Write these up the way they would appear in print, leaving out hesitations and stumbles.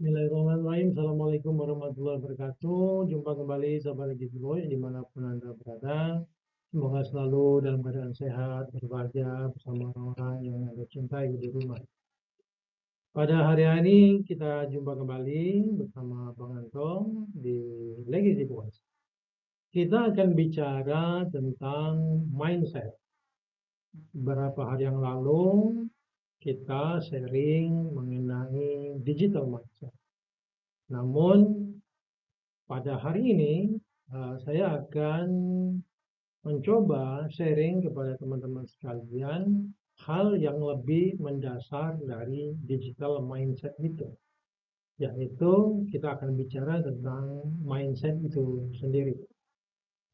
Bismillahirrahmanirrahim. Assalamualaikum warahmatullahi wabarakatuh. Jumpa kembali sahabat Giveaway dimanapun Anda berada. Semoga selalu dalam keadaan sehat, berbahagia bersama orang-orang yang Anda cintai di rumah. Pada hari ini kita jumpa kembali bersama Bang Antong di Legacy Voice. Kita akan bicara tentang mindset. Beberapa hari yang lalu kita sharing mengenai digital mindset. Namun pada hari ini saya akan mencoba sharing kepada teman-teman sekalian hal yang lebih mendasar dari digital mindset itu, yaitu kita akan bicara tentang mindset itu sendiri.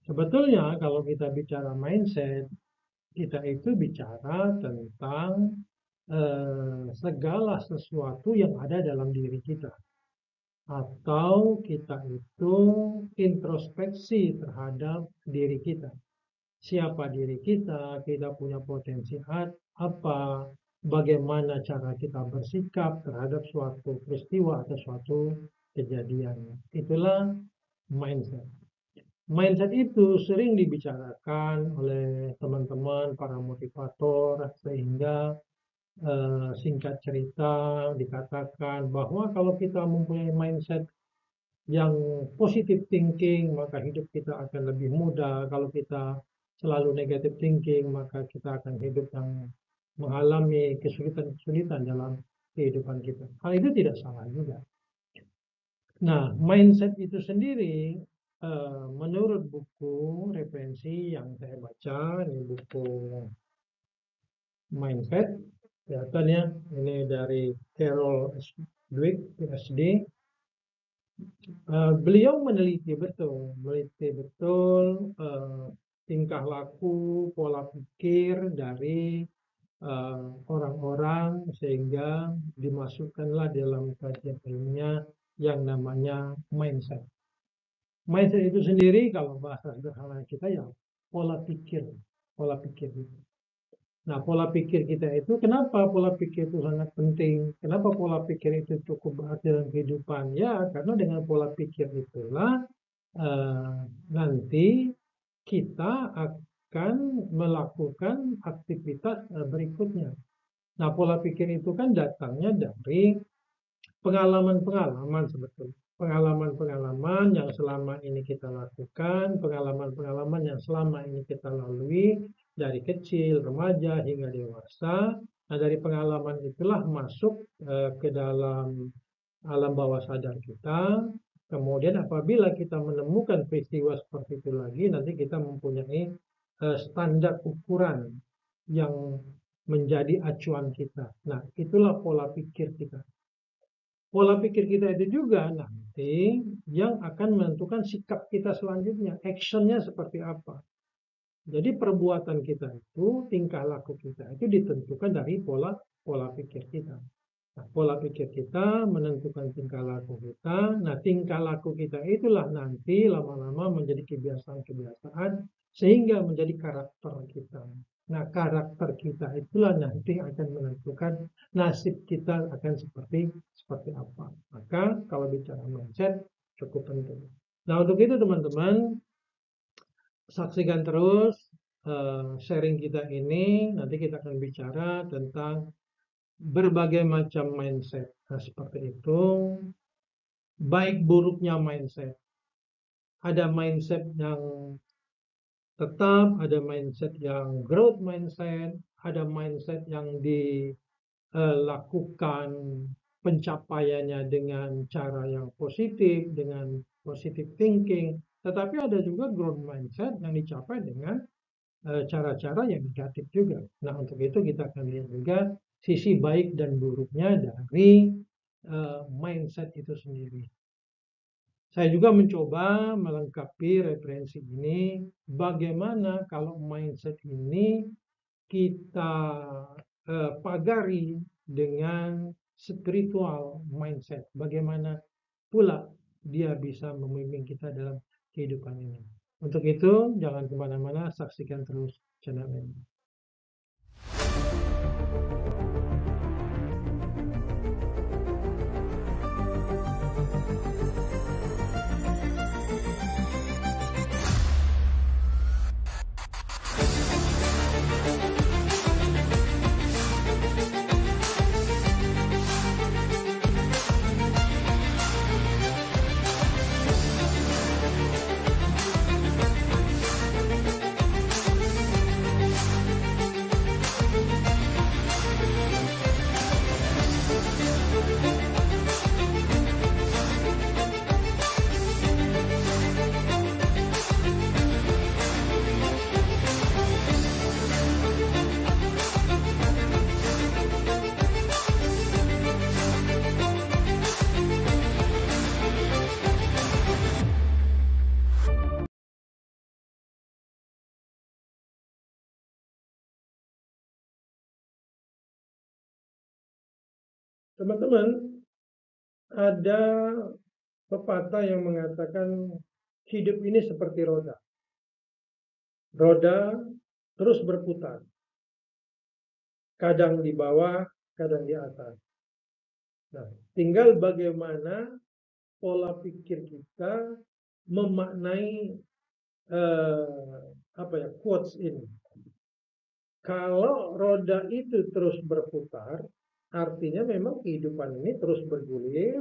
Sebetulnya kalau kita bicara mindset, kita itu bicara tentang segala sesuatu yang ada dalam diri kita. Atau kita itu introspeksi terhadap diri kita. Siapa diri kita punya potensi apa, bagaimana cara kita bersikap terhadap suatu peristiwa atau suatu kejadian. Itulah mindset. Mindset itu sering dibicarakan oleh teman-teman para motivator sehingga singkat cerita dikatakan bahwa kalau kita mempunyai mindset yang positive thinking, maka hidup kita akan lebih mudah. Kalau kita selalu negative thinking, maka kita akan hidup yang mengalami kesulitan-kesulitan dalam kehidupan kita. Hal itu tidak salah juga. Nah, mindset itu sendiri menurut buku referensi yang saya baca, ini buku Mindset, kelihatannya ini dari Carol Dweck, PhD. Beliau meneliti betul tingkah laku, pola pikir dari orang-orang sehingga dimasukkanlah dalam kajian ilmiah yang namanya mindset. Mindset itu sendiri kalau bahasa sederhana kita ya pola pikir itu. Nah, pola pikir kita itu, kenapa pola pikir itu sangat penting? Kenapa pola pikir itu cukup berarti dalam kehidupan? Ya, karena dengan pola pikir itulah nanti kita akan melakukan aktivitas berikutnya. Nah, pola pikir itu kan datangnya dari pengalaman-pengalaman sebetulnya. Pengalaman-pengalaman yang selama ini kita lakukan, pengalaman-pengalaman yang selama ini kita lalui dari kecil, remaja hingga dewasa. Nah, dari pengalaman itulah masuk ke dalam alam bawah sadar kita. Kemudian apabila kita menemukan peristiwa seperti itu lagi, nanti kita mempunyai standar ukuran yang menjadi acuan kita. Nah, itulah pola pikir kita. Pola pikir kita itu juga nanti yang akan menentukan sikap kita selanjutnya, actionnya seperti apa. Jadi perbuatan kita itu, tingkah laku kita itu ditentukan dari pola pikir kita. Nah, pola pikir kita menentukan tingkah laku kita. Nah, tingkah laku kita itulah nanti lama-lama menjadi kebiasaan-kebiasaan sehingga menjadi karakter kita. Nah, karakter kita itulah nanti akan menentukan nasib kita akan seperti apa. Maka kalau bicara mindset cukup penting. Nah, untuk itu teman-teman saksikan terus sharing kita ini. Nanti kita akan bicara tentang berbagai macam mindset. Nah, seperti itu. Baik buruknya mindset. Ada mindset yang tetap, ada mindset yang growth mindset, ada mindset yang dilakukan pencapaiannya dengan cara yang positif, dengan positive thinking. Tetapi ada juga growth mindset yang dicapai dengan cara-cara yang negatif juga. Nah, untuk itu kita akan lihat juga sisi baik dan buruknya dari mindset itu sendiri. Saya juga mencoba melengkapi referensi ini, bagaimana kalau mindset ini kita pagari dengan spiritual mindset. Bagaimana pula dia bisa membimbing kita dalam kehidupan ini. Untuk itu, jangan kemana-mana, saksikan terus channel ini. Teman-teman, ada pepatah yang mengatakan hidup ini seperti roda. Roda terus berputar. Kadang di bawah, kadang di atas. Nah, tinggal bagaimana pola pikir kita memaknai quotes ini. Kalau roda itu terus berputar, artinya memang kehidupan ini terus bergulir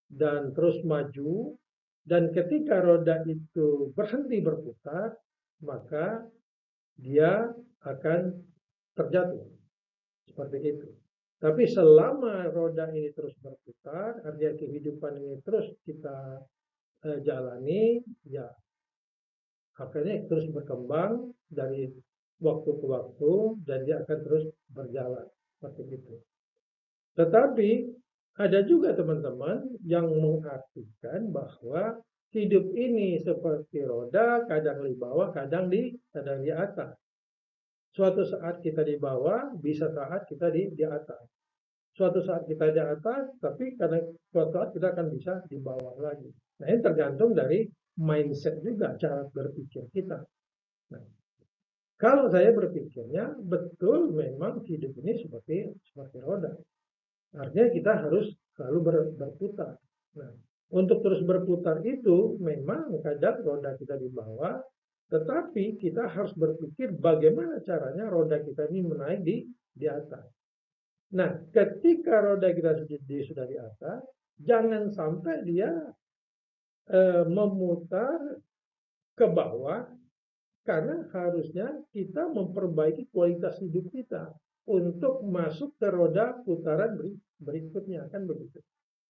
dan terus maju, dan ketika roda itu berhenti berputar, maka dia akan terjatuh. Seperti itu. Tapi selama roda ini terus berputar, artinya kehidupan ini terus kita jalani, ya akhirnya terus berkembang dari waktu ke waktu dan dia akan terus berjalan seperti itu. Tetapi ada juga teman-teman yang mengartikan bahwa hidup ini seperti roda, kadang di bawah, kadang di atas. Suatu saat kita di bawah, bisa saat kita di atas. Suatu saat kita di atas, tapi kadang suatu saat kita akan bisa di bawah lagi. Nah, ini tergantung dari mindset juga, cara berpikir kita. Nah, kalau saya berpikirnya, betul memang hidup ini seperti roda. Artinya kita harus selalu berputar. Nah, untuk terus berputar itu memang kadang roda kita di bawah, tetapi kita harus berpikir bagaimana caranya roda kita ini menaik di atas. Nah, ketika roda kita sudah di atas, jangan sampai dia memutar ke bawah, karena harusnya kita memperbaiki kualitas hidup kita untuk masuk ke roda putaran berikutnya, kan begitu.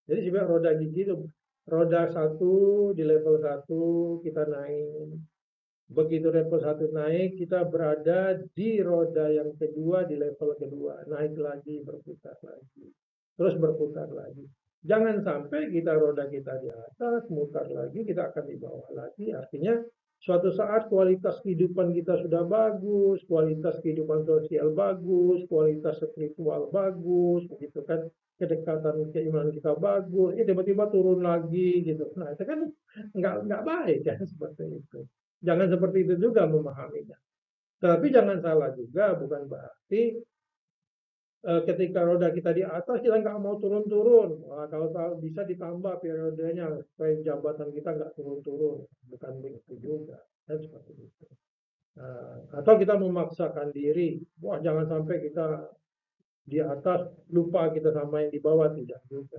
Jadi sebenarnya roda gigi itu, roda satu di level 1 kita naik. Begitu level 1 naik, kita berada di roda yang kedua di level kedua. Naik lagi, berputar lagi. Terus berputar lagi. Jangan sampai roda kita di atas, mutar lagi, kita akan di bawah lagi. Artinya suatu saat kualitas kehidupan kita sudah bagus, kualitas kehidupan sosial bagus, kualitas spiritual bagus, begitu kan, kedekatan keimanan kita bagus, tiba-tiba turun lagi gitu. Nah, itu kan nggak baik kan seperti itu. Jangan seperti itu juga memahaminya. Tapi jangan salah juga, bukan berarti ketika roda kita di atas kita nggak mau turun-turun. Wah, kalau bisa ditambah periodenya supaya jabatan kita nggak turun-turun. Bukan begitu juga. Dan seperti itu. Atau kita memaksakan diri. Wah, jangan sampai kita di atas lupa kita sama yang di bawah, tidak juga.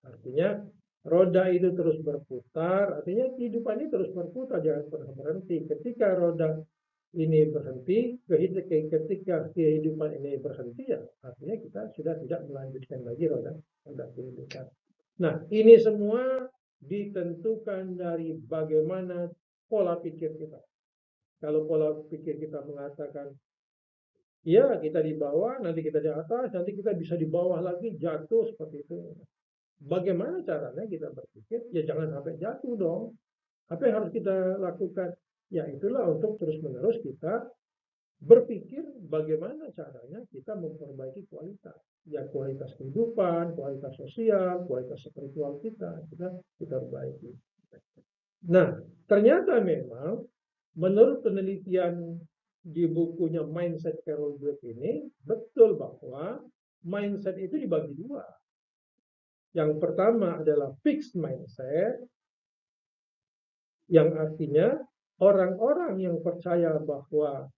Artinya roda itu terus berputar, artinya kehidupan ini terus berputar, jangan pernah berhenti. Ketika roda ini berhenti, ketika kehidupan ini berhenti, ya artinya kita sudah tidak melanjutkan lagi roda kehidupan. Nah, ini semua ditentukan dari bagaimana pola pikir kita. Kalau pola pikir kita mengatakan, ya kita di bawah, nanti kita di atas, nanti kita bisa di bawah lagi, jatuh seperti itu. Bagaimana caranya kita berpikir? Ya jangan sampai jatuh dong. Apa yang harus kita lakukan? Ya itulah untuk terus-menerus kita berpikir bagaimana caranya kita memperbaiki kualitas. Ya kualitas kehidupan, kualitas sosial, kualitas spiritual kita perbaiki. Nah, ternyata memang menurut penelitian di bukunya Mindset Carol Dweck ini, betul bahwa mindset itu dibagi dua. Yang pertama adalah fixed mindset, yang artinya orang-orang yang percaya bahwa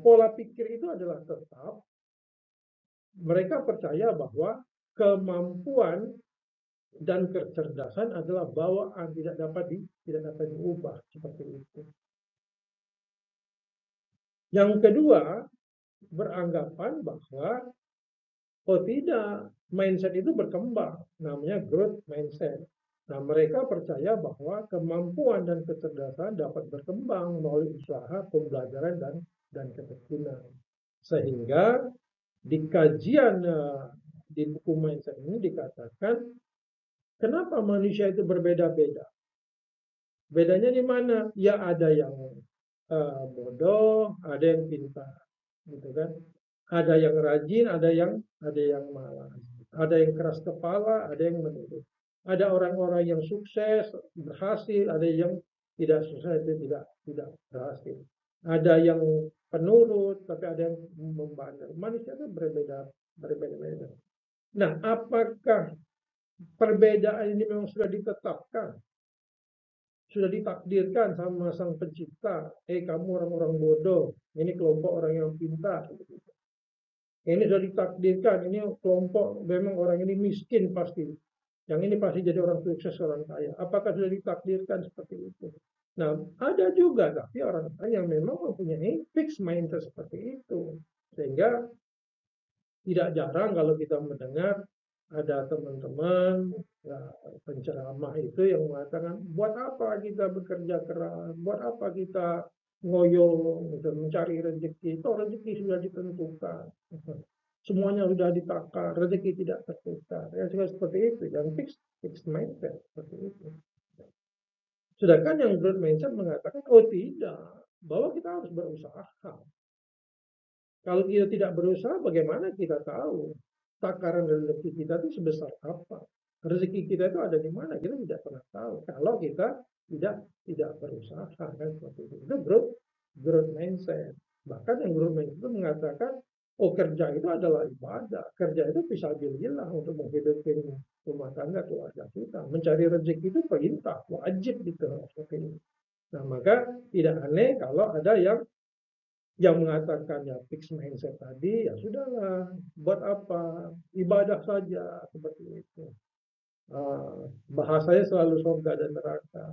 pola pikir itu adalah tetap, mereka percaya bahwa kemampuan dan kecerdasan adalah bawaan, tidak dapat diubah seperti itu. Yang kedua, beranggapan bahwa oh tidak, mindset itu berkembang, namanya growth mindset. Nah, mereka percaya bahwa kemampuan dan kecerdasan dapat berkembang melalui usaha, pembelajaran, dan ketekunan. Sehingga di kajian di buku mindset ini dikatakan, kenapa manusia itu berbeda-beda? Bedanya di mana? Ya ada yang bodoh, ada yang pintar, gitu kan? Ada yang rajin, ada yang malas. Ada yang keras kepala, ada yang menurut. Ada orang-orang yang sukses, berhasil, ada yang tidak sukses, tidak berhasil. Ada yang penurut, tapi ada yang membandel. Manusia itu berbeda-beda. Nah, apakah perbedaan ini memang sudah ditetapkan? Sudah ditakdirkan sama sang pencipta, kamu orang-orang bodoh, ini kelompok orang yang pintar. Ini sudah ditakdirkan, ini kelompok memang orang ini miskin pasti. Yang ini pasti jadi orang sukses, orang kaya. Apakah sudah ditakdirkan seperti itu? Nah, ada juga tapi orang yang memang mempunyai fixed mindset seperti itu. Sehingga tidak jarang kalau kita mendengar ada teman-teman ya, penceramah itu yang mengatakan, buat apa kita bekerja keras, buat apa kita ngoyo, mencari rezeki, itu rezeki sudah ditentukan. Semuanya sudah ditakar, rezeki tidak tertukar. Ya, seperti itu, yang fixed mindset seperti itu. Sedangkan yang growth mindset mengatakan, oh tidak, bahwa kita harus berusaha. Kalau kita tidak berusaha, bagaimana kita tahu takaran rezeki kita itu sebesar apa? Rezeki kita itu ada di mana? Kita tidak pernah tahu. Kalau kita tidak berusaha, kan seperti itu. Itu growth mindset. Bahkan yang growth mindset itu mengatakan, oh kerja itu adalah ibadah. Kerja itu fisabilillah untuk menghidupi rumah tangga keluarga kita. Mencari rezeki itu perintah, wajib gitu. Seperti ini. Nah, maka tidak aneh kalau ada yang mengatakan ya fix mindset tadi, ya sudahlah, buat apa, ibadah saja, seperti itu. Bahasanya selalu surga dan neraka.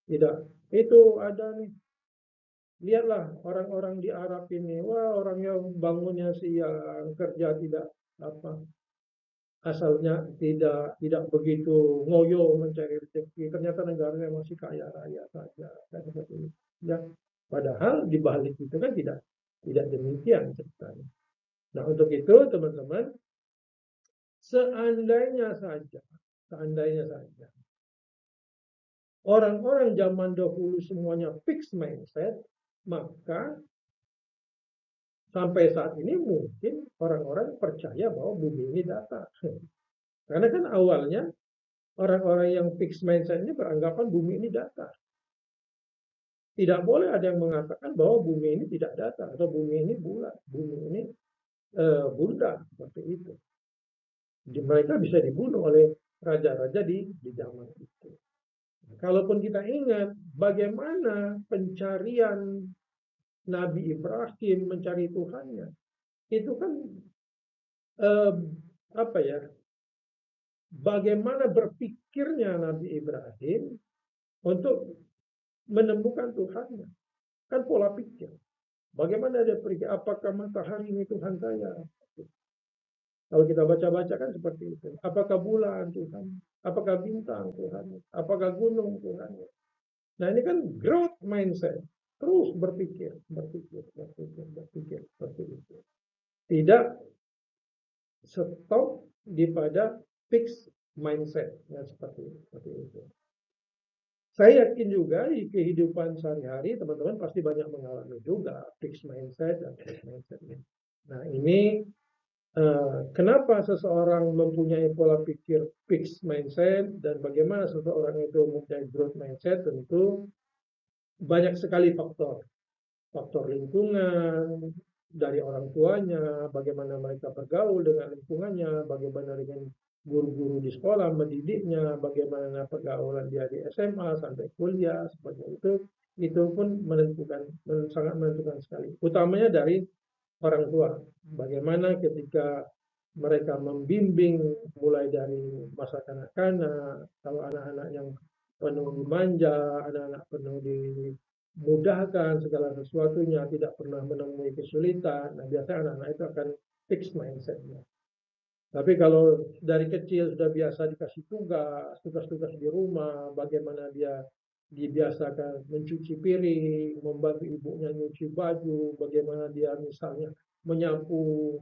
Tidak, itu ada nih. Lihatlah orang-orang di Arab ini, wah orang yang bangunnya siang, kerja tidak apa, asalnya tidak begitu ngoyo mencari rezeki. Ternyata negaranya masih kaya raya saja, kan seperti itu. Ya, padahal di balik itu kan tidak demikian ceritanya. Nah, untuk itu teman-teman, seandainya saja, seandainya saja, orang-orang zaman dahulu semuanya fixed mindset, maka sampai saat ini mungkin orang-orang percaya bahwa bumi ini datar. Karena kan awalnya orang-orang yang fixed mindset ini beranggapan bumi ini datar. Tidak boleh ada yang mengatakan bahwa bumi ini tidak datar atau bumi ini bulat, bumi ini bundar seperti itu. Mereka bisa dibunuh oleh raja-raja di zaman itu. Kalaupun kita ingat bagaimana pencarian Nabi Ibrahim mencari Tuhannya, itu kan eh, apa ya? Bagaimana berpikirnya Nabi Ibrahim untuk menemukan Tuhannya? Kan pola pikir. Bagaimana dia pergi? Apakah matahari ini Tuhan saya? Kalau kita baca-baca kan seperti itu. Apakah bulan Tuhan? Apakah bintang Tuhan? Apakah gunung Tuhan? Nah ini kan growth mindset. terus berpikir, seperti itu. Tidak stop di pada fixed mindset, ya, seperti itu. Saya yakin juga di kehidupan sehari-hari teman-teman pasti banyak mengalami juga fixed mindset dan fixed mindset. Nah, ini kenapa seseorang mempunyai pola pikir fixed mindset dan bagaimana seseorang itu mempunyai growth mindset, tentu banyak sekali faktor. Faktor lingkungan, dari orang tuanya, bagaimana mereka bergaul dengan lingkungannya, bagaimana dengan guru-guru di sekolah mendidiknya, bagaimana pergaulan dia di SMA sampai kuliah, seperti itu pun menentukan, sangat menentukan sekali. Utamanya dari orang tua, bagaimana ketika mereka membimbing mulai dari masa kanak-kanak, kalau anak-anak yang penuh dimanja, anak-anak penuh dimudahkan segala sesuatunya, tidak pernah menemui kesulitan. Nah, biasanya anak-anak itu akan fix mindsetnya. Tapi kalau dari kecil sudah biasa dikasih tugas-tugas di rumah, bagaimana dia dibiasakan mencuci piring, membantu ibunya nyuci baju, bagaimana dia misalnya menyapu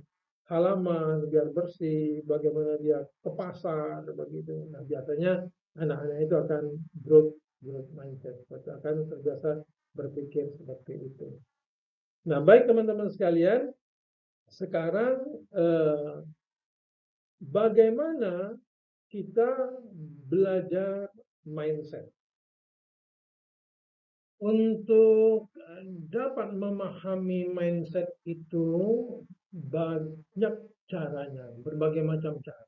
halaman biar bersih, bagaimana dia ke pasar, begitu. Nah, biasanya anak-anak itu akan growth mindset, akan terbiasa berpikir seperti itu. Nah, baik teman-teman sekalian, sekarang bagaimana kita belajar mindset. Untuk dapat memahami mindset itu banyak caranya, berbagai macam cara.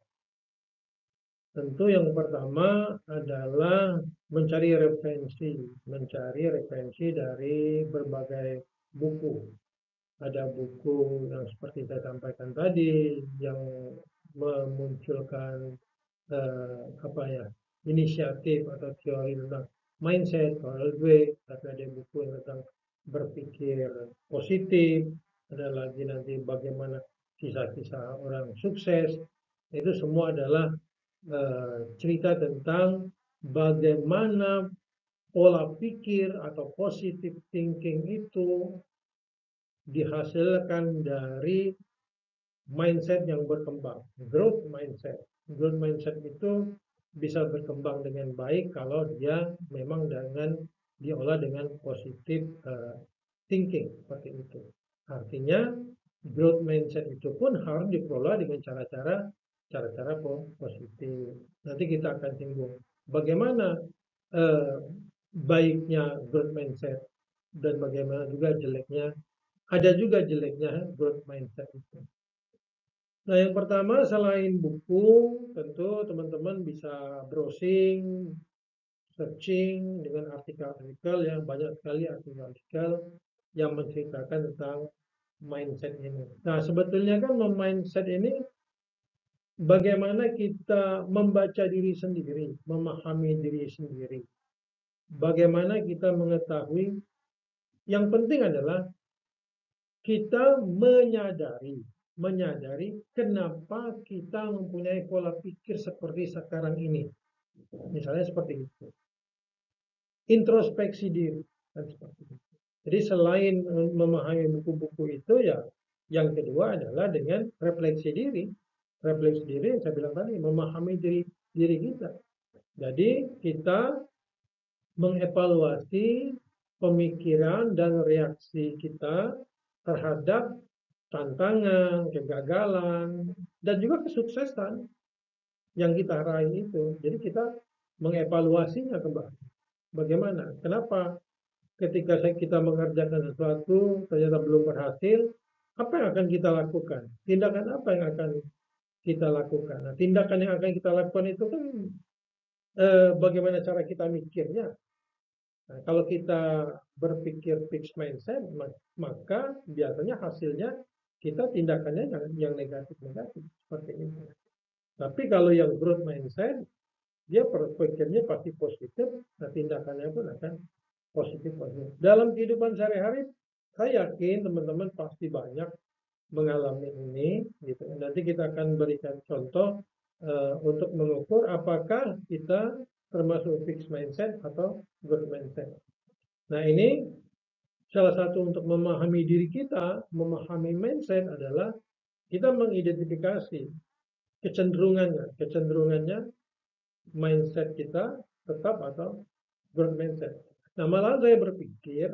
Tentu yang pertama adalah mencari referensi dari berbagai buku. Ada buku yang seperti saya sampaikan tadi yang memunculkan inisiatif atau teori tentang mindset, Carol Dweck, tapi ada buku tentang berpikir positif, ada lagi nanti bagaimana kisah-kisah orang sukses. Itu semua adalah cerita tentang bagaimana pola pikir atau positive thinking itu dihasilkan dari mindset yang berkembang, growth mindset. Growth mindset itu bisa berkembang dengan baik kalau dia memang diolah dengan positive thinking, seperti itu. Artinya growth mindset itu pun harus dikelola dengan cara-cara positif. Nanti kita akan singgung bagaimana baiknya growth mindset dan bagaimana juga jeleknya. Ada juga jeleknya growth mindset itu. Nah, yang pertama selain buku, tentu teman-teman bisa browsing, searching dengan artikel-artikel yang banyak sekali artikel-artikel yang menceritakan tentang mindset ini. Nah, sebetulnya kan mindset ini bagaimana kita membaca diri sendiri, memahami diri sendiri. Bagaimana kita mengetahui, yang penting adalah kita menyadari kenapa kita mempunyai pola pikir seperti sekarang ini. Misalnya seperti itu. Introspeksi diri. Dan seperti itu. Jadi selain memahami buku-buku itu, ya yang kedua adalah dengan refleksi diri. Refleksi diri yang saya bilang tadi, memahami diri kita. Jadi kita mengevaluasi pemikiran dan reaksi kita terhadap tantangan, kegagalan, dan juga kesuksesan yang kita raih itu. Jadi kita mengevaluasinya kembali. Bagaimana? Kenapa ketika kita mengerjakan sesuatu ternyata belum berhasil, apa yang akan kita lakukan? Tindakan apa yang akan kita lakukan? Nah, tindakan yang akan kita lakukan itu kan bagaimana cara kita mikirnya. Nah, kalau kita berpikir fixed mindset, maka biasanya hasilnya kita tindakannya yang negatif-negatif seperti itu. Tapi kalau yang growth mindset, dia berpikirnya pasti positif, nah tindakannya pun akan positif. Dalam kehidupan sehari-hari, saya yakin teman-teman pasti banyak mengalami ini. Gitu. Nanti kita akan berikan contoh untuk mengukur apakah kita termasuk fixed mindset atau growth mindset. Nah, ini Salah satu untuk memahami diri kita, memahami mindset adalah kita mengidentifikasi kecenderungannya. Kecenderungannya mindset kita tetap atau growth mindset. Nah, malah saya berpikir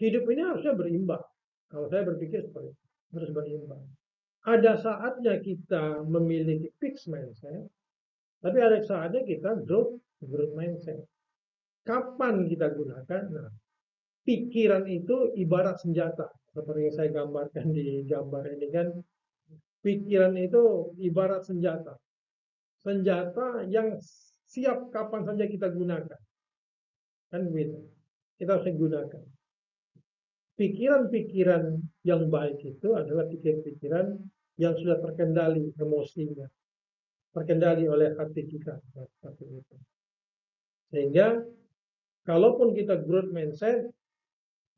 hidup ini harusnya berimbang. Kalau saya berpikir seperti itu, harus berimbang. Ada saatnya kita memiliki fixed mindset, tapi ada saatnya kita growth mindset. Kapan kita gunakan? Nah, pikiran itu ibarat senjata. Seperti yang saya gambarkan di gambar ini kan, pikiran itu ibarat senjata. Senjata yang siap kapan saja kita gunakan. Kan begitu. Kita harus gunakan. Pikiran-pikiran yang baik itu adalah pikiran-pikiran yang sudah terkendali emosinya, terkendali oleh hati kita. Seperti itu. Sehingga kalaupun kita growth mindset,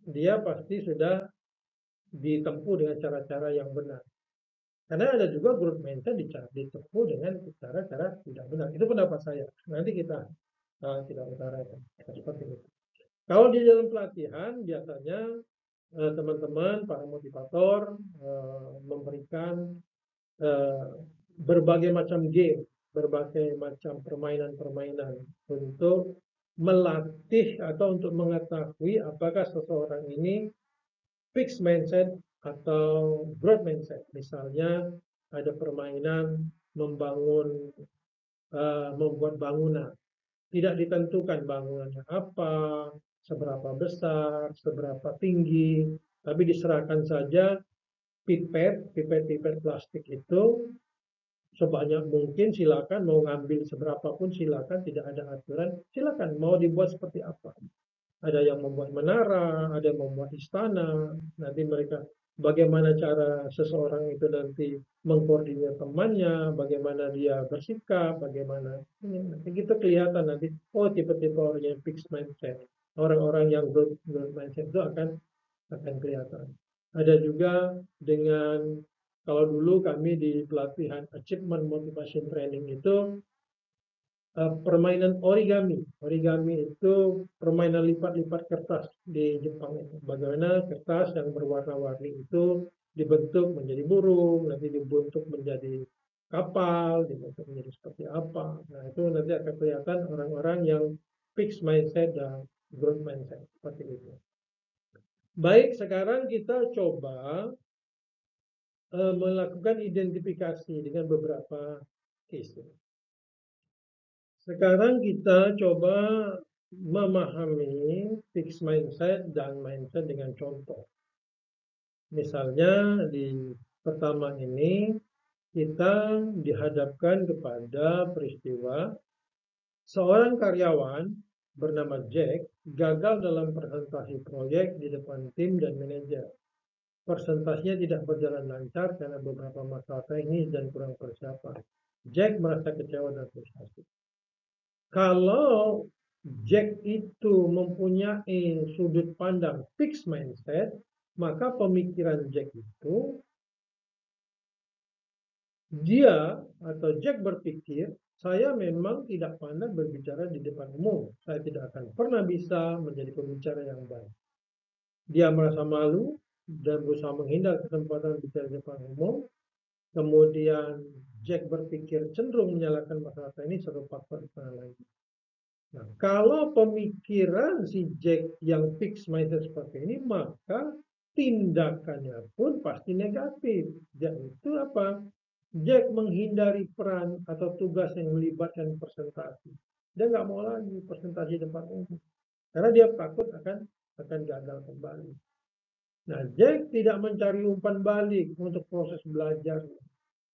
dia pasti sudah ditempuh dengan cara-cara yang benar. Karena ada juga growth mindset ditempuh dengan cara-cara tidak benar. Itu pendapat saya. Nanti kita utarakan seperti itu. Kalau di dalam pelatihan biasanya teman-teman para motivator memberikan eh, berbagai macam game, berbagai macam permainan-permainan untuk melatih atau untuk mengetahui apakah seseorang ini fixed mindset atau growth mindset. Misalnya ada permainan membangun, membuat bangunan. Tidak ditentukan bangunannya apa, seberapa besar, seberapa tinggi, tapi diserahkan saja pipet plastik itu sebanyak mungkin silakan, mau ngambil seberapa pun silakan, tidak ada aturan, silakan mau dibuat seperti apa. Ada yang membuat menara, ada yang membuat istana, nanti mereka bagaimana cara seseorang itu nanti mengkoordinir temannya, bagaimana dia bersikap, bagaimana nanti kita kelihatan nanti, oh tipe-tipe orang yang fixed mindset, orang-orang yang growth mindset itu akan kelihatan. Ada juga dengan kalau dulu kami di pelatihan achievement motivation training itu permainan origami. Origami itu permainan lipat-lipat kertas di Jepang itu. Bagaimana kertas yang berwarna-warni itu dibentuk menjadi burung, nanti dibentuk menjadi kapal, dibentuk menjadi seperti apa. Nah, itu nanti akan kelihatan orang-orang yang fixed mindset dan growth mindset seperti itu. Baik, sekarang kita coba melakukan identifikasi dengan beberapa case. Sekarang kita coba memahami fixed mindset dan mindset dengan contoh. Misalnya di pertama ini kita dihadapkan kepada peristiwa seorang karyawan bernama Jack gagal dalam presentasi proyek di depan tim dan manajer. Presentasinya tidak berjalan lancar karena beberapa masalah teknis dan kurang persiapan. Jack merasa kecewa dan frustasi. Kalau Jack itu mempunyai sudut pandang fixed mindset, maka pemikiran Jack itu dia atau Jack berpikir, saya memang tidak pandai berbicara di depan umum. Saya tidak akan pernah bisa menjadi pembicara yang baik. Dia merasa malu dan berusaha menghindar kesempatan bicara di depan umum. Kemudian Jack berpikir cenderung menyalahkan masalah teknis atau faktor lain. Nah, kalau pemikiran si Jack yang fix mindset seperti ini, maka tindakannya pun pasti negatif. Yaitu apa? Jack menghindari peran atau tugas yang melibatkan presentasi. Dia nggak mau lagi presentasi depan umum. Karena dia takut akan gagal kembali. Nah, Jack tidak mencari umpan balik untuk proses belajar.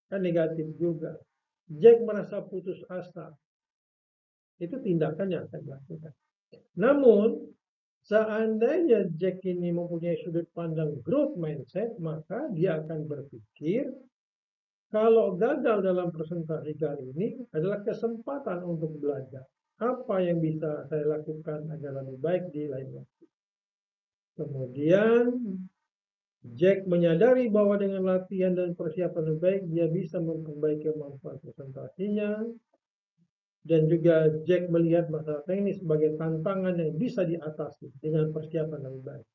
Kan negatif juga. Jack merasa putus asa. Itu tindakan yang akan dilakukan. Namun, seandainya Jack ini mempunyai sudut pandang growth mindset, maka dia akan berpikir kalau gagal dalam presentasi kali ini adalah kesempatan untuk belajar. Apa yang bisa saya lakukan agar lebih baik di lain waktu. Kemudian Jack menyadari bahwa dengan latihan dan persiapan lebih baik, dia bisa memperbaiki kemampuan presentasinya. dan juga Jack melihat masalah teknis sebagai tantangan yang bisa diatasi dengan persiapan yang baik.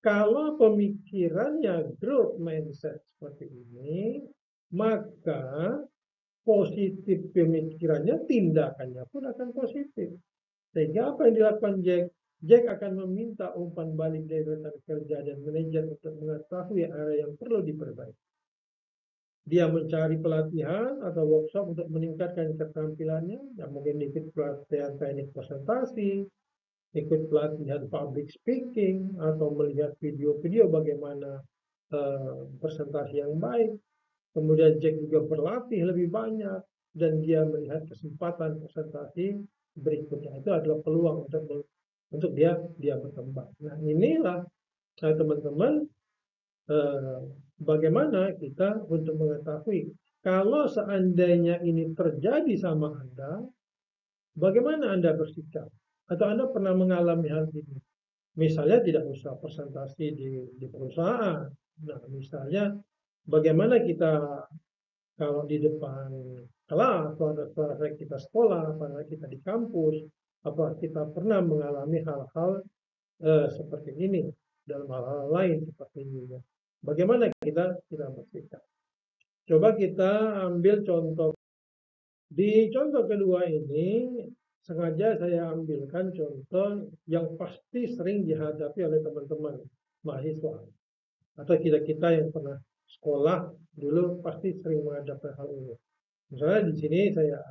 Kalau pemikirannya growth mindset seperti ini, maka positif pemikirannya, tindakannya pun akan positif. Sehingga apa yang dilakukan Jack? Jack akan meminta umpan balik dari rekan kerja dan manajer untuk mengetahui area yang perlu diperbaiki. Dia mencari pelatihan atau workshop untuk meningkatkan keterampilannya, yang mungkin ikut pelatihan teknik presentasi, ikut pelatihan public speaking, atau melihat video-video bagaimana presentasi yang baik. Kemudian Jack juga berlatih lebih banyak dan dia melihat kesempatan presentasi berikutnya. Itu adalah peluang untuk dia berkembang. Nah, inilah teman-teman bagaimana kita untuk mengetahui kalau seandainya ini terjadi sama Anda, bagaimana Anda bersikap? Atau Anda pernah mengalami hal ini? Misalnya tidak usah presentasi di perusahaan. Nah, misalnya bagaimana kita kalau di depan kelas, pada kita sekolah, pada kita di kampus, apa kita pernah mengalami hal-hal seperti ini dalam hal-hal lain seperti ini. Bagaimana kita bersikap? Coba kita ambil contoh. Di contoh kedua ini sengaja saya ambilkan contoh yang pasti sering dihadapi oleh teman-teman mahasiswa atau kita-kita yang pernah sekolah dulu pasti sering menghadapi hal ini. Misalnya di sini saya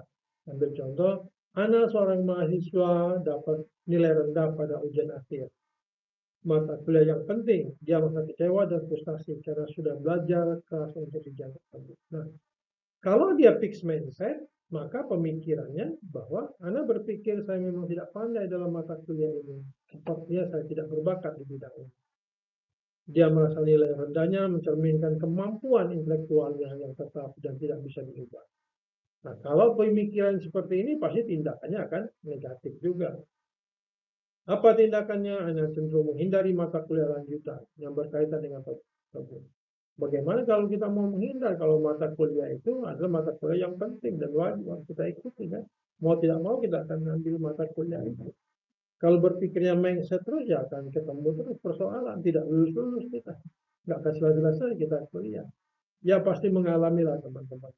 ambil contoh, anak seorang mahasiswa dapat nilai rendah pada ujian akhir. Mata kuliah yang penting, dia merasa kecewa dan frustasi karena sudah belajar keras untuk ujian tersebut. Nah, kalau dia fix mindset, maka pemikirannya bahwa Anda berpikir saya memang tidak pandai dalam mata kuliah ini. Sepertinya saya tidak berbakat di bidang ini. Dia merasa nilai rendahnya mencerminkan kemampuan intelektualnya yang tetap dan tidak bisa diubah. Nah, kalau pemikiran seperti ini, pasti tindakannya akan negatif juga. Apa tindakannya? Anda cenderung menghindari mata kuliah lanjutan yang berkaitan dengan tersebut. Bagaimana kalau kita mau menghindar kalau mata kuliah itu adalah mata kuliah yang penting dan wajib kita ikuti kan? Mau tidak mau kita akan ambil mata kuliah itu. Kalau berpikirnya mindset terus ya akan ketemu terus persoalan, tidak lulus-lulus kita. Nggak akan selesai kita kuliah. Ya pasti mengalami lah teman-teman.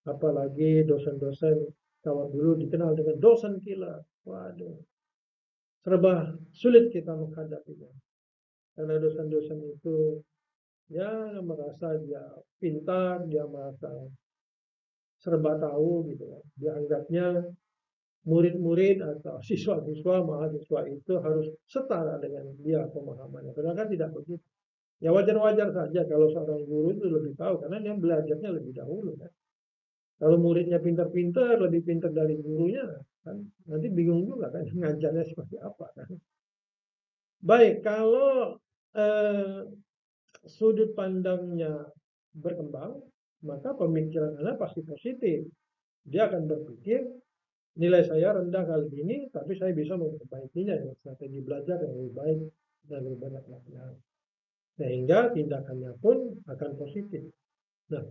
Apalagi dosen-dosen kalau dulu dikenal dengan dosen killer. Waduh, serba sulit kita menghadapinya. Karena dosen-dosen itu ya merasa dia pintar, dia merasa serba tahu gitu ya. Dia anggapnya murid-murid atau siswa-siswa mahasiswa itu harus setara dengan dia pemahamannya. Padahal kan tidak begitu. Ya wajar-wajar saja kalau seorang guru itu lebih tahu karena dia belajarnya lebih dahulu kan. Kalau muridnya pintar-pintar, lebih pintar dari gurunya, kan nanti bingung juga kan ngajarnya seperti apa kan. Baik, kalau eh, sudut pandangnya berkembang, maka pemikiran Anda pasti positif. Dia akan berpikir, nilai saya rendah kali ini, tapi saya bisa memperbaikinya dengan strategi belajar yang lebih baik dan lebih banyak latihan. Sehingga tindakannya pun akan positif. Nah,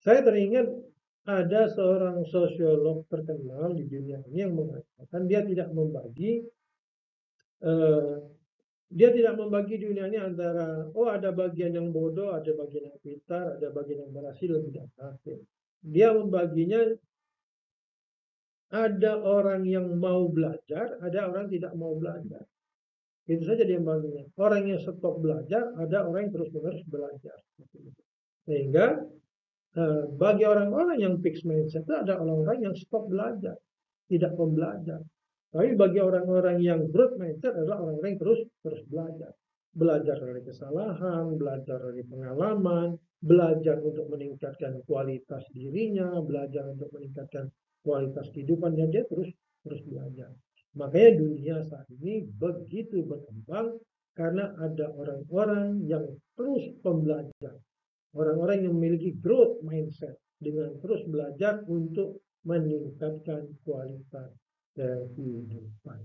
saya teringat ada seorang sosiolog terkenal di dunia ini yang mengatakan eh, dia tidak membagi dunia ini antara ada bagian yang bodoh, ada bagian yang pintar, ada bagian yang berhasil dan tidak berhasil. Dia membaginya ada orang yang mau belajar, ada orang tidak mau belajar. Itu saja dia membaginya. Orang yang stop belajar, ada orang yang terus-menerus belajar. Sehingga bagi orang-orang yang fixed mindset itu ada orang-orang yang stop belajar, tidak pembelajar. Tapi bagi orang-orang yang growth mindset adalah orang-orang yang terus belajar. Belajar dari kesalahan, belajar dari pengalaman, belajar untuk meningkatkan kualitas dirinya, belajar untuk meningkatkan kualitas kehidupan dan dia terus belajar. Makanya dunia saat ini begitu berkembang karena ada orang-orang yang terus pembelajar. Orang-orang yang memiliki growth mindset dengan terus belajar untuk meningkatkan kualitas kehidupan.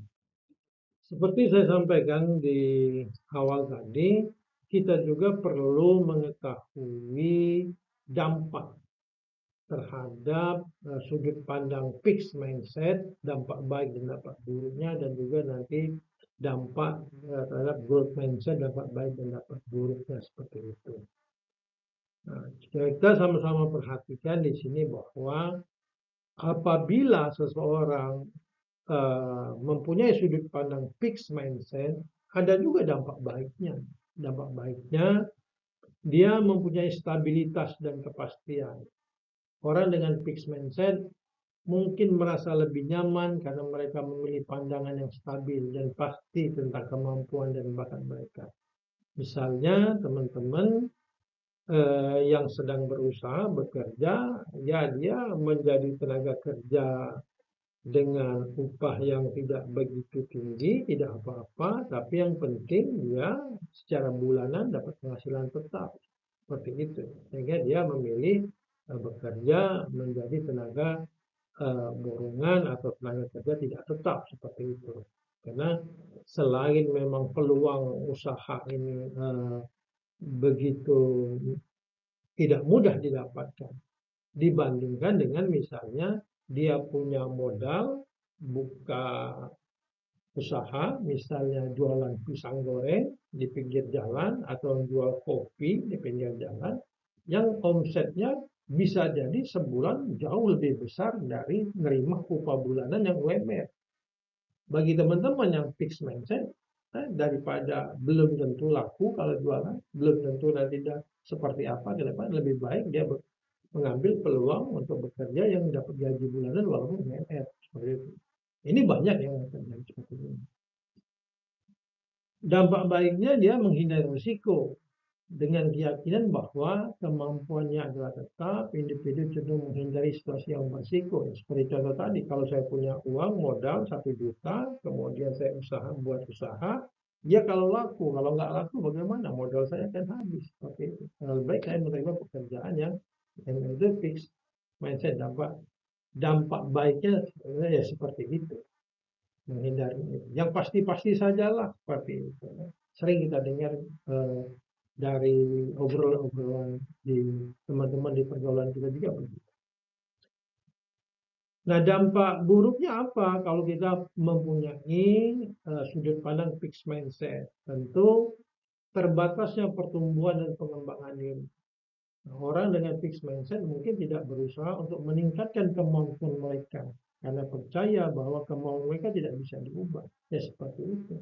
Seperti saya sampaikan di awal tadi, kita juga perlu mengetahui dampak terhadap sudut pandang fixed mindset, dampak baik dan dampak buruknya, dan juga nanti dampak terhadap growth mindset, dampak baik dan dampak buruknya seperti itu. Nah, kita sama-sama perhatikan di sini bahwa apabila seseorang mempunyai sudut pandang fixed mindset, ada juga dampak baiknya. Dampak baiknya, dia mempunyai stabilitas dan kepastian. Orang dengan fixed mindset mungkin merasa lebih nyaman karena mereka memilih pandangan yang stabil dan pasti tentang kemampuan dan bakat mereka. Misalnya teman-teman yang sedang berusaha bekerja, ya dia menjadi tenaga kerja dengan upah yang tidak begitu tinggi, tidak apa-apa, tapi yang penting dia secara bulanan dapat penghasilan tetap. Seperti itu. Sehingga dia memilih bekerja menjadi tenaga borongan atau tenaga kerja tidak tetap seperti itu. Karena selain memang peluang usaha ini begitu tidak mudah didapatkan dibandingkan dengan misalnya dia punya modal buka usaha, misalnya jualan pisang goreng di pinggir jalan atau jual kopi di pinggir jalan, yang omsetnya bisa jadi sebulan jauh lebih besar dari nerima upah bulanan yang UMR. Bagi teman-teman yang fixed mindset, daripada belum tentu laku kalau jualan, belum tentu nanti seperti apa ke depan, lebih baik dia mengambil peluang untuk bekerja yang dapat gaji bulanan walaupun UMR. Seperti itu. Ini banyak yang terjadi seperti ini. Dampak baiknya dia menghindari risiko dengan keyakinan bahwa kemampuannya adalah tetap, individu cenderung menghindari situasi yang berisiko. Seperti contoh tadi, kalau saya punya uang modal 1 juta, kemudian saya buat usaha, ya kalau laku, kalau nggak laku bagaimana? Modal saya akan habis. Seperti itu. Lebih baik saya menerima pekerjaan yang itu fix mindset. Dampak baiknya ya seperti itu, menghindari yang pasti-pasti sajalah seperti itu. Sering kita dengar dari obrolan-obrolan di teman-teman di pergaulan kita juga begitu. Nah, dampak buruknya apa kalau kita mempunyai sudut pandang fixed mindset? Tentu terbatasnya pertumbuhan dan pengembangan diri. Nah, orang dengan fixed mindset mungkin tidak berusaha untuk meningkatkan kemampuan mereka karena percaya bahwa kemampuan mereka tidak bisa diubah. Ya seperti itu.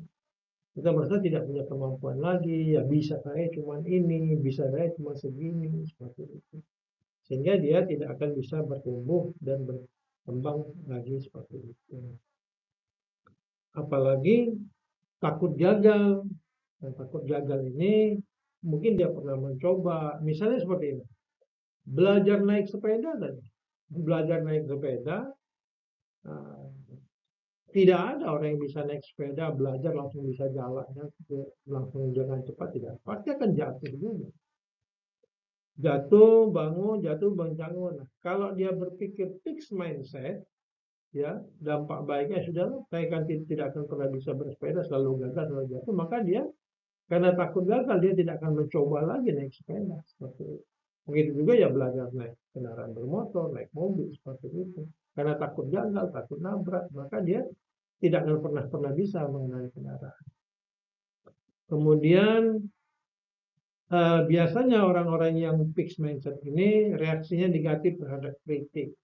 Kita merasa tidak punya kemampuan lagi, ya bisa saya cuma ini, bisa saya cuma segini, seperti itu. Sehingga dia tidak akan bisa bertumbuh dan berkembang lagi seperti itu. Apalagi takut gagal. Dan takut gagal ini mungkin dia pernah mencoba, misalnya seperti ini. Belajar naik sepeda tadi. Belajar naik sepeda, tidak ada orang yang bisa naik sepeda, belajar langsung bisa jalan, langsung dengan cepat, tidak. Pasti akan jatuh juga. Jatuh, bangun, Nah, kalau dia berpikir fixed mindset, ya dampak baiknya sudah, saya kan tidak akan pernah bisa bersepeda, selalu gagal, selalu jatuh, maka dia karena takut gagal dia tidak akan mencoba lagi naik sepeda seperti itu. Begitu juga ya belajar naik kendaraan bermotor, naik mobil seperti itu. Karena takut gagal, takut nabrak, maka dia tidak akan pernah bisa mengendarai kendaraan. Kemudian biasanya orang-orang yang fixed mindset ini reaksinya negatif terhadap kritik.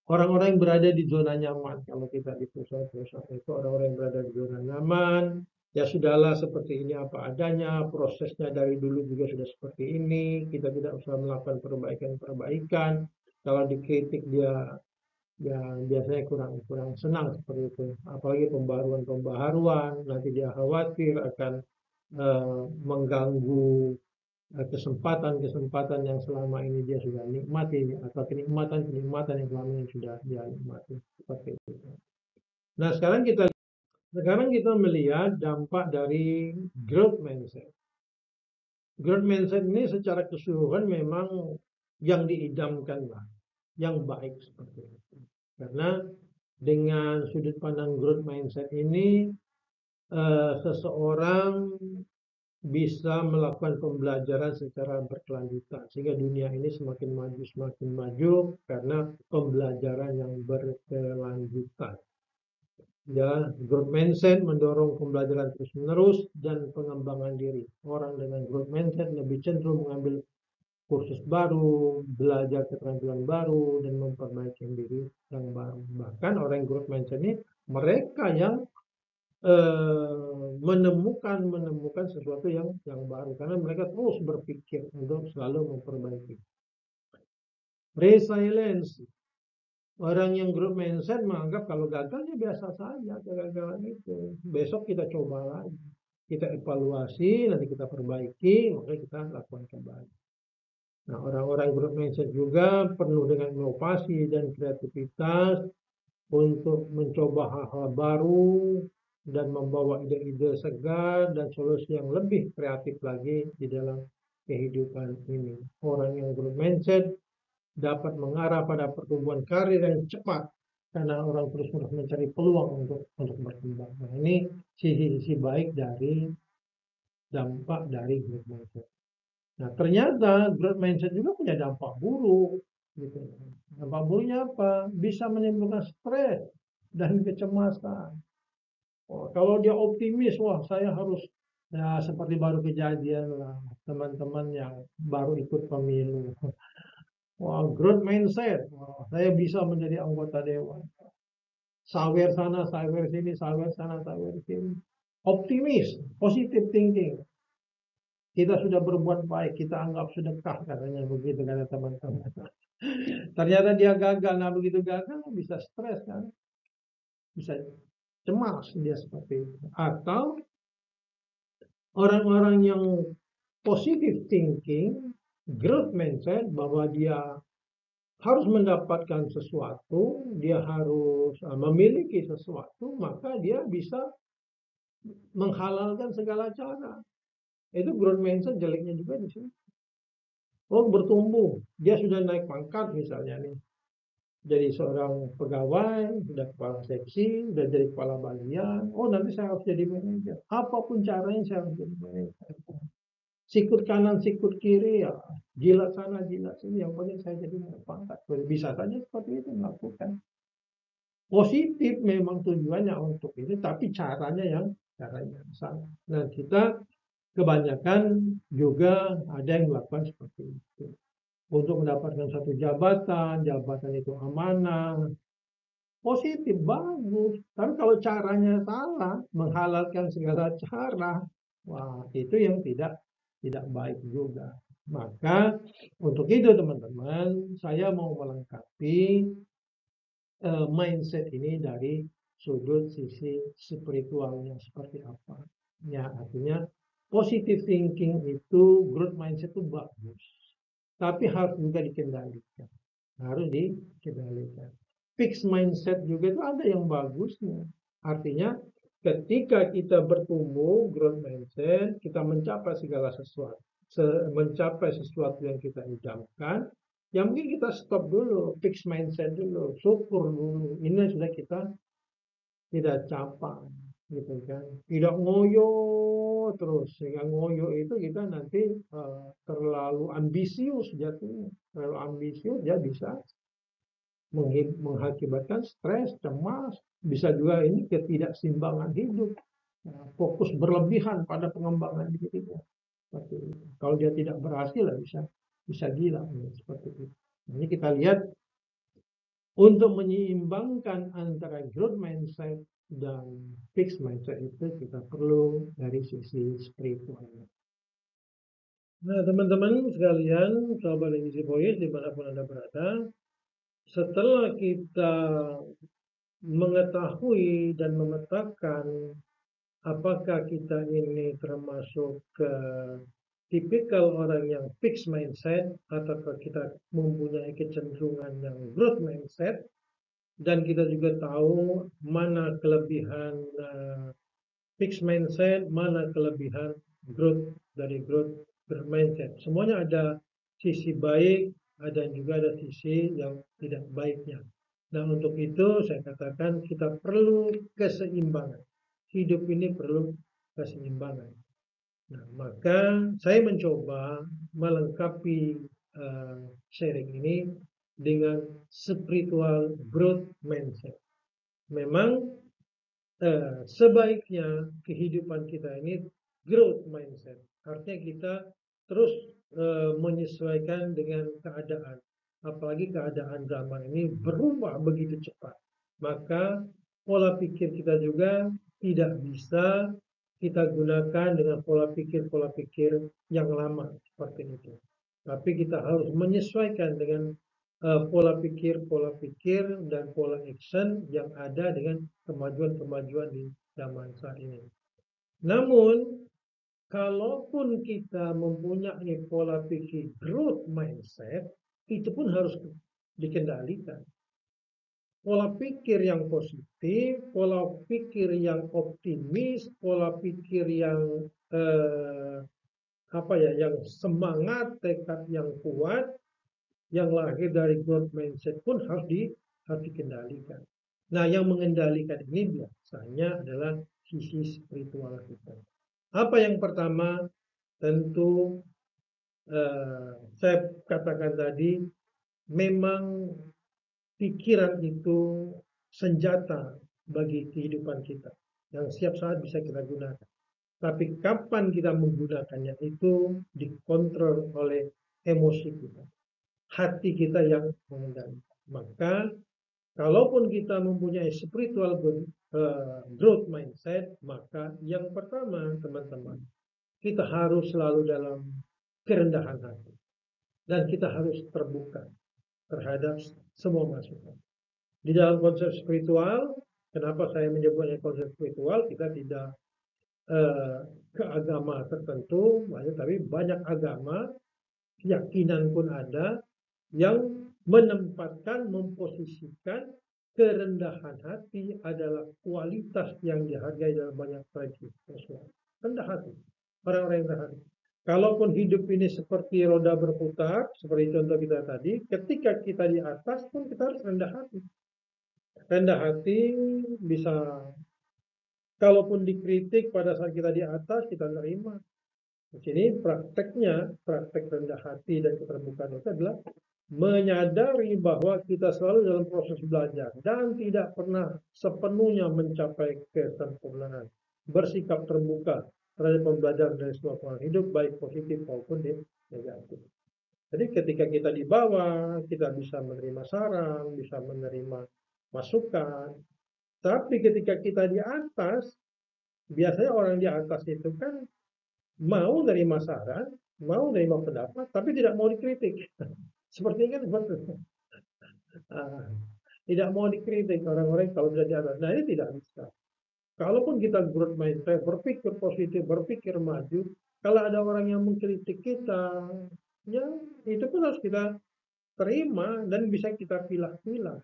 Orang-orang yang berada di zona nyaman, kalau kita di perusahaan itu orang-orang yang berada di zona nyaman, ya sudahlah seperti ini apa adanya, prosesnya dari dulu juga sudah seperti ini, kita tidak usah melakukan perbaikan-perbaikan. Kalau dikritik dia ya biasanya kurang senang seperti itu. Apalagi pembaharuan, nanti dia khawatir akan mengganggu kesempatan-kesempatan yang selama ini dia sudah nikmati atau kenikmatan-kenikmatan yang selama ini sudah dia nikmati seperti itu. Nah, sekarang kita melihat dampak dari growth mindset. Growth mindset ini secara keseluruhan memang yang diidamkan lah, yang baik seperti itu. Karena dengan sudut pandang growth mindset ini seseorang bisa melakukan pembelajaran secara berkelanjutan sehingga dunia ini semakin maju karena pembelajaran yang berkelanjutan. Ya, growth mindset mendorong pembelajaran terus-menerus dan pengembangan diri. Orang dengan growth mindset lebih cenderung mengambil kursus baru, belajar keterampilan baru, dan memperbaiki diri yang baru. Bahkan orang yang growth mindset ini mereka yang menemukan sesuatu yang baru karena mereka terus berpikir untuk selalu memperbaiki. Resilience. Orang yang growth mindset menganggap kalau gagalnya biasa saja, kegagalan itu. Besok kita coba lagi. Kita evaluasi, nanti kita perbaiki, maka kita lakukan kembali. Nah, orang-orang growth mindset juga penuh dengan inovasi dan kreativitas untuk mencoba hal-hal baru dan membawa ide-ide segar dan solusi yang lebih kreatif lagi di dalam kehidupan ini. Orang yang growth mindset dapat mengarah pada pertumbuhan karir yang cepat karena orang terus-menerus mencari peluang untuk berkembang. Nah, ini sisi-sisi baik dari dampak dari growth mindset. Nah, ternyata growth mindset juga punya dampak buruk. Gitu. Dampak buruknya apa? Bisa menimbulkan stres dan kecemasan. Oh, kalau dia optimis, wah saya harus, ya seperti baru kejadian lah teman-teman yang baru ikut pemilu. Wah, growth mindset. Wah, saya bisa menjadi anggota dewan. Sawer sana, sawer sini, sawer sana, sawer sini. Optimis, positive thinking. Kita sudah berbuat baik, kita anggap sedekah katanya begitu kata teman-teman. Ternyata dia gagal. Nah, begitu gagal bisa stres kan, bisa cemas dia seperti itu. Atau orang-orang yang positive thinking, growth mindset bahwa dia harus mendapatkan sesuatu, dia harus memiliki sesuatu, maka dia bisa menghalalkan segala cara. Itu growth mindset jeleknya juga di sini. Oh, bertumbuh, dia sudah naik pangkat misalnya nih, jadi seorang pegawai, sudah kepala seksi, sudah jadi kepala bagian. Oh, nanti saya harus jadi manajer. Apapun caranya saya harus jadi manajer. Sikut kanan, sikut kiri, ya jilat sana, jilat sini. Yang penting saya jadi pangkat. Bisa saja seperti itu melakukan. Positif memang tujuannya untuk ini, tapi caranya salah. Nah, kita kebanyakan juga ada yang melakukan seperti itu. Untuk mendapatkan satu jabatan, jabatan itu amanah, positif, bagus. Tapi kalau caranya salah, menghalalkan segala cara, wah itu yang tidak baik juga. Maka untuk itu teman-teman, saya mau melengkapi mindset ini dari sudut sisi spiritualnya seperti apa. Ya, artinya positive thinking itu, growth mindset itu bagus. Tapi harus juga dikendalikan. Harus dikendalikan. Fixed mindset juga itu ada yang bagusnya. Artinya ketika kita bertumbuh growth mindset, kita mencapai segala sesuatu, mencapai sesuatu yang kita idamkan, yang mungkin kita stop dulu, fixed mindset dulu, syukur dulu. Ini sudah kita tidak capai, gitu kan. Tidak ngoyo terus, sehingga ngoyo itu kita nanti terlalu ambisius jatuhnya. Terlalu ambisius dia bisa mengakibatkan stres, cemas, bisa juga ini ketidakseimbangan hidup, fokus berlebihan pada pengembangan dirinya. Seperti itu. Kalau dia tidak berhasil, bisa gila seperti itu. Ini kita lihat untuk menyeimbangkan antara growth mindset dan fixed mindset itu kita perlu dari sisi spiritual. Nah, teman-teman sekalian, sahabat Easy Voice dimanapun Anda berada, setelah kita mengetahui dan memetakan apakah kita ini termasuk tipikal orang yang fixed mindset ataukah kita mempunyai kecenderungan yang growth mindset, dan kita juga tahu mana kelebihan fixed mindset, mana kelebihan growth mindset. Semuanya ada sisi baik, ada juga ada sisi yang tidak baiknya. Nah, untuk itu saya katakan kita perlu keseimbangan. Hidup ini perlu keseimbangan. Nah, maka saya mencoba melengkapi sharing ini dengan spiritual growth mindset. Memang sebaiknya kehidupan kita ini growth mindset. Artinya kita terus menyesuaikan dengan keadaan. Apalagi keadaan zaman ini berubah begitu cepat. Maka pola pikir kita juga tidak bisa kita gunakan dengan pola pikir yang lama seperti itu. Tapi kita harus menyesuaikan dengan pola pikir dan pola action yang ada dengan kemajuan-kemajuan di zaman saat ini. Namun, kalaupun kita mempunyai pola pikir growth mindset, itu pun harus dikendalikan. Pola pikir yang positif, pola pikir yang optimis, pola pikir yang yang semangat, tekad yang kuat, yang lahir dari growth mindset pun harus dikendalikan. Nah, yang mengendalikan ini biasanya adalah sisi spiritual kita. Apa yang pertama? Tentu saya katakan tadi, memang pikiran itu senjata bagi kehidupan kita yang setiap saat bisa kita gunakan. Tapi kapan kita menggunakannya itu dikontrol oleh emosi kita, hati kita yang mengendalikan. Maka kalaupun kita mempunyai spiritual growth mindset, maka yang pertama teman-teman, kita harus selalu dalam kerendahan hati. Dan kita harus terbuka terhadap semua masukan. Di dalam konsep spiritual, kenapa saya menyebutnya konsep spiritual, kita tidak ke agama tertentu, tapi banyak agama, keyakinan pun ada, yang menempatkan, memposisikan kerendahan hati adalah kualitas yang dihargai dalam banyak tradisi sosial. Rendah hati, orang-orang yang rendah hati. Kalaupun hidup ini seperti roda berputar, seperti contoh kita tadi, ketika kita di atas pun kita harus rendah hati. Rendah hati bisa, kalaupun dikritik pada saat kita di atas, kita terima. Di sini prakteknya, praktek rendah hati dan keterbukaan itu adalah menyadari bahwa kita selalu dalam proses belajar dan tidak pernah sepenuhnya mencapai kesempurnaan. Bersikap terbuka terhadap pembelajaran dari semua pengalaman hidup, baik positif maupun negatif. Jadi ketika kita di bawah, kita bisa menerima saran, bisa menerima masukan. Tapi ketika kita di atas, biasanya orang di atas itu kan mau menerima saran, mau menerima pendapat, tapi tidak mau dikritik. Sepertinya kan betul. Tidak mau dikritik orang-orang kalau sudah di atas. Nah, ini tidak bisa. Kalaupun kita growth mindset, berpikir positif, berpikir maju, kalau ada orang yang mengkritik kita, ya itu pun harus kita terima dan bisa kita pilah-pilah.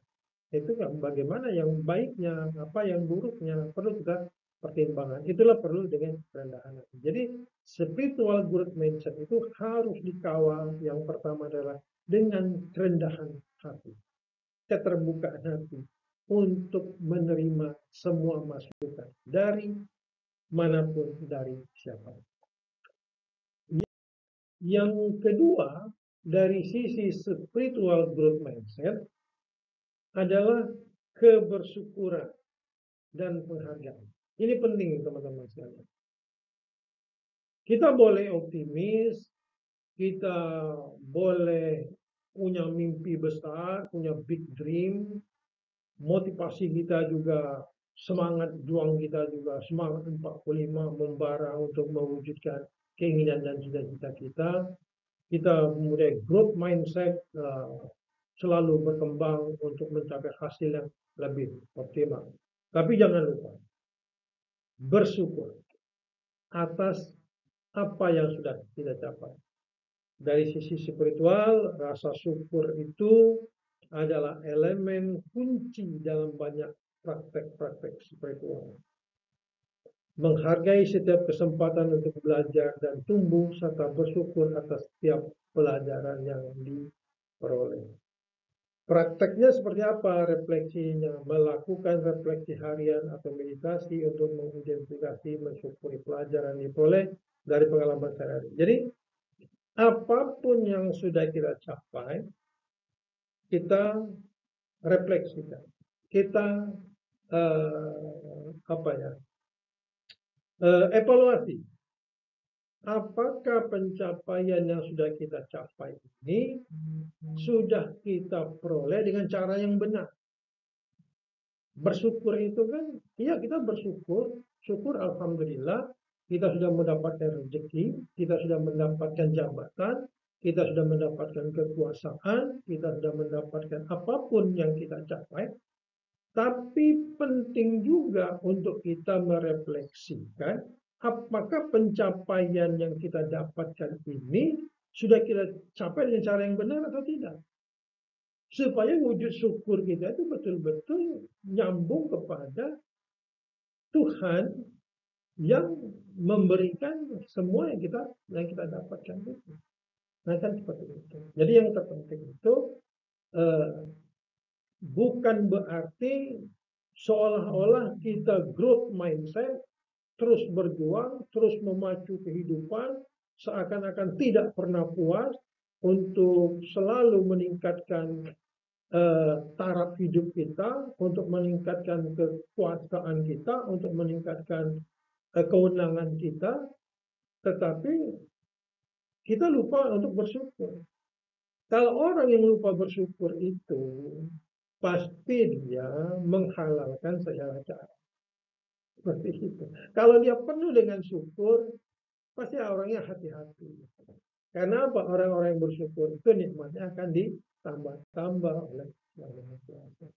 Itu kan bagaimana yang baiknya, apa yang buruknya, perlu kita pertimbangkan. Itulah perlu dengan kerendahan hati. Jadi spiritual growth mindset itu harus dikawal. Yang pertama adalah dengan kerendahan hati, keterbukaan hati untuk menerima semua masukan dari manapun, dari siapa. Yang kedua, dari sisi spiritual growth mindset adalah kebersyukuran dan penghargaan. Ini penting teman-teman sekalian. Kita boleh optimis, kita boleh punya mimpi besar, punya big dream, motivasi kita juga, semangat juang kita juga, semangat 45 membara untuk mewujudkan keinginan dan cita-cita kita. Kita kemudian growth mindset, selalu berkembang untuk mencapai hasil yang lebih optimal. Tapi jangan lupa bersyukur atas apa yang sudah kita capai. Dari sisi spiritual, rasa syukur itu adalah elemen kunci dalam banyak praktek-praktek spiritual. Menghargai setiap kesempatan untuk belajar dan tumbuh, serta bersyukur atas setiap pelajaran yang diperoleh. Prakteknya seperti apa refleksinya? Melakukan refleksi harian atau meditasi untuk mengidentifikasi, mensyukuri pelajaran yang diperoleh dari pengalaman sehari-hari. Jadi, apapun yang sudah kita capai, kita refleksikan. Kita apa ya? Evaluasi. Apakah pencapaian yang sudah kita capai ini sudah kita peroleh dengan cara yang benar? Bersyukur itu kan, iya kita bersyukur, syukur alhamdulillah, kita sudah mendapatkan rezeki, kita sudah mendapatkan jabatan, kita sudah mendapatkan kekuasaan, kita sudah mendapatkan apapun yang kita capai, tapi penting juga untuk kita merefleksikan apakah pencapaian yang kita dapatkan ini sudah kita capai dengan cara yang benar atau tidak. Supaya wujud syukur kita itu betul-betul nyambung kepada Tuhan yang memberikan semua yang kita dapatkan itu. Nah kan seperti itu. Jadi yang terpenting itu eh, bukan berarti seolah-olah kita growth mindset, terus berjuang, terus memacu kehidupan, seakan-akan tidak pernah puas untuk selalu meningkatkan taraf hidup kita, untuk meningkatkan kekuasaan kita, untuk meningkatkan kewenangan kita, tetapi kita lupa untuk bersyukur. Kalau orang yang lupa bersyukur itu, pasti dia menghalalkan segala cara. Seperti itu. Kalau dia penuh dengan syukur, pasti orangnya hati-hati. Karena apa? Orang-orang yang bersyukur itu nikmatnya akan ditambah-tambah oleh Yang Maha Kuasa.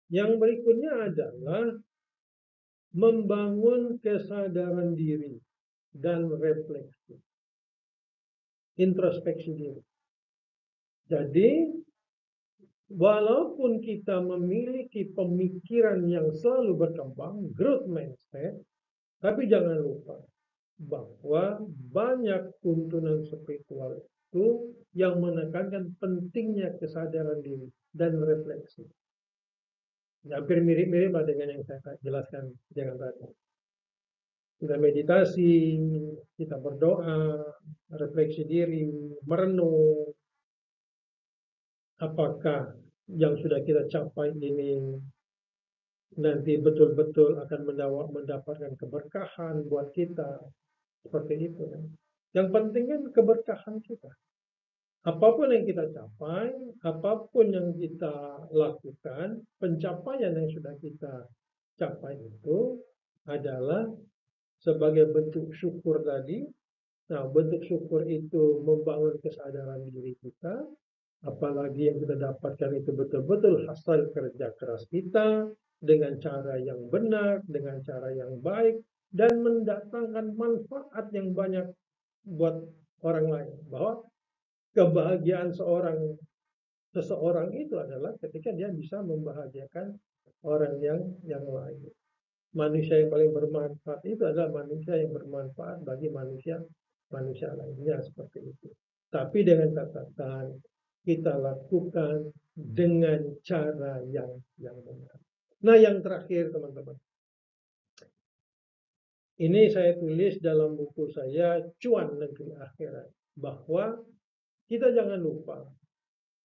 Yang berikutnya adalah membangun kesadaran diri dan refleksi. Introspeksi diri. Jadi, walaupun kita memiliki pemikiran yang selalu berkembang, growth mindset, tapi jangan lupa bahwa banyak tuntunan spiritual itu yang menekankan pentingnya kesadaran diri dan refleksi. Hampir mirip-mirip dengan yang saya jelaskan jangan tadi. Kita meditasi, kita berdoa, refleksi diri, merenung, apakah yang sudah kita capai ini nanti betul-betul akan mendapatkan keberkahan buat kita, seperti itu. Yang penting kan keberkahan kita. Apapun yang kita capai, apapun yang kita lakukan, pencapaian yang sudah kita capai itu adalah sebagai bentuk syukur tadi. Nah, bentuk syukur itu membangun kesadaran diri kita, apalagi yang kita dapatkan itu betul-betul hasil kerja keras kita, dengan cara yang benar, dengan cara yang baik, dan mendatangkan manfaat yang banyak buat orang lain. Bahwa kebahagiaan seseorang itu adalah ketika dia bisa membahagiakan orang yang lain. Manusia yang paling bermanfaat itu adalah manusia yang bermanfaat bagi manusia lainnya, seperti itu. Tapi dengan catatan kita lakukan dengan cara yang benar. Nah, yang terakhir teman-teman, ini saya tulis dalam buku saya Cuan Negeri Akhirat, bahwa kita jangan lupa,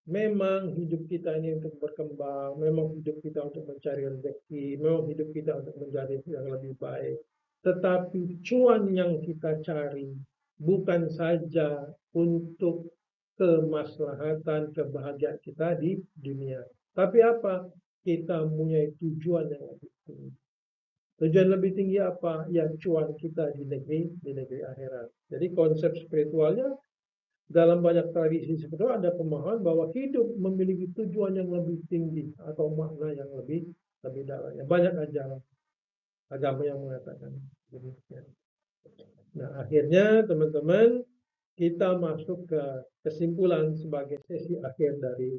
memang hidup kita ini untuk berkembang, memang hidup kita untuk mencari rezeki, memang hidup kita untuk menjadi yang lebih baik. Tetapi cuan yang kita cari bukan saja untuk kemaslahatan, kebahagiaan kita di dunia. Tapi apa? Kita punya tujuan yang lebih tinggi. Tujuan lebih tinggi apa? Yang cuan kita di negeri akhirat. Jadi konsep spiritualnya dalam banyak tradisi spiritual ada pemahaman bahwa hidup memiliki tujuan yang lebih tinggi atau makna yang lebih dalam. Banyak ajaran agama yang mengatakan demikian. Nah, akhirnya teman-teman kita masuk ke kesimpulan sebagai sesi akhir dari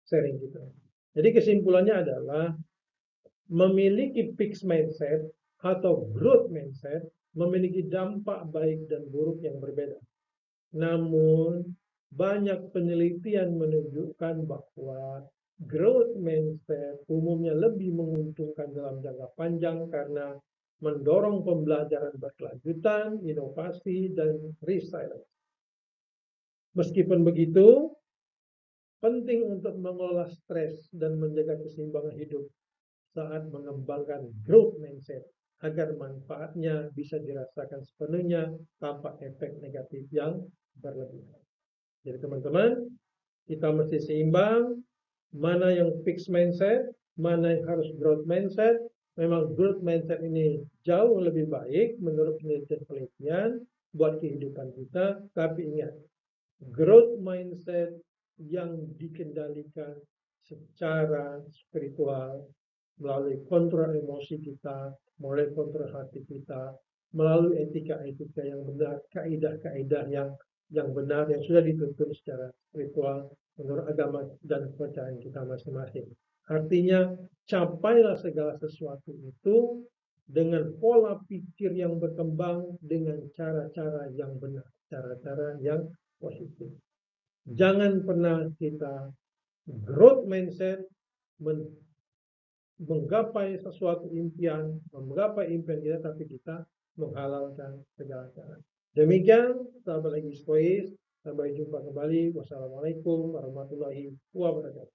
sharing kita. Jadi kesimpulannya adalah memiliki fixed mindset atau growth mindset memiliki dampak baik dan buruk yang berbeda. Namun banyak penelitian menunjukkan bahwa growth mindset umumnya lebih menguntungkan dalam jangka panjang karena mendorong pembelajaran berkelanjutan, inovasi, dan resilience. Meskipun begitu, penting untuk mengelola stres dan menjaga keseimbangan hidup saat mengembangkan growth mindset agar manfaatnya bisa dirasakan sepenuhnya tanpa efek negatif yang berlebihan. Jadi teman-teman, kita mesti seimbang, mana yang fixed mindset, mana yang harus growth mindset. Memang growth mindset ini jauh lebih baik menurut penelitian-penelitian buat kehidupan kita, tapi ingat, growth mindset yang dikendalikan secara spiritual melalui kontrol emosi kita, melalui kontrol hati kita, melalui etika-etika yang benar, kaidah-kaidah yang benar yang sudah dituntun secara spiritual menurut agama dan kepercayaan kita masing-masing. Artinya, capailah segala sesuatu itu dengan pola pikir yang berkembang dengan cara-cara yang benar, cara-cara yang positif. Jangan pernah kita growth mindset menggapai sesuatu impian, menggapai impian kita, tapi kita menghalalkan segala cara. Demikian, sahabat lagi Stois, sampai jumpa kembali. Wassalamualaikum warahmatullahi wabarakatuh.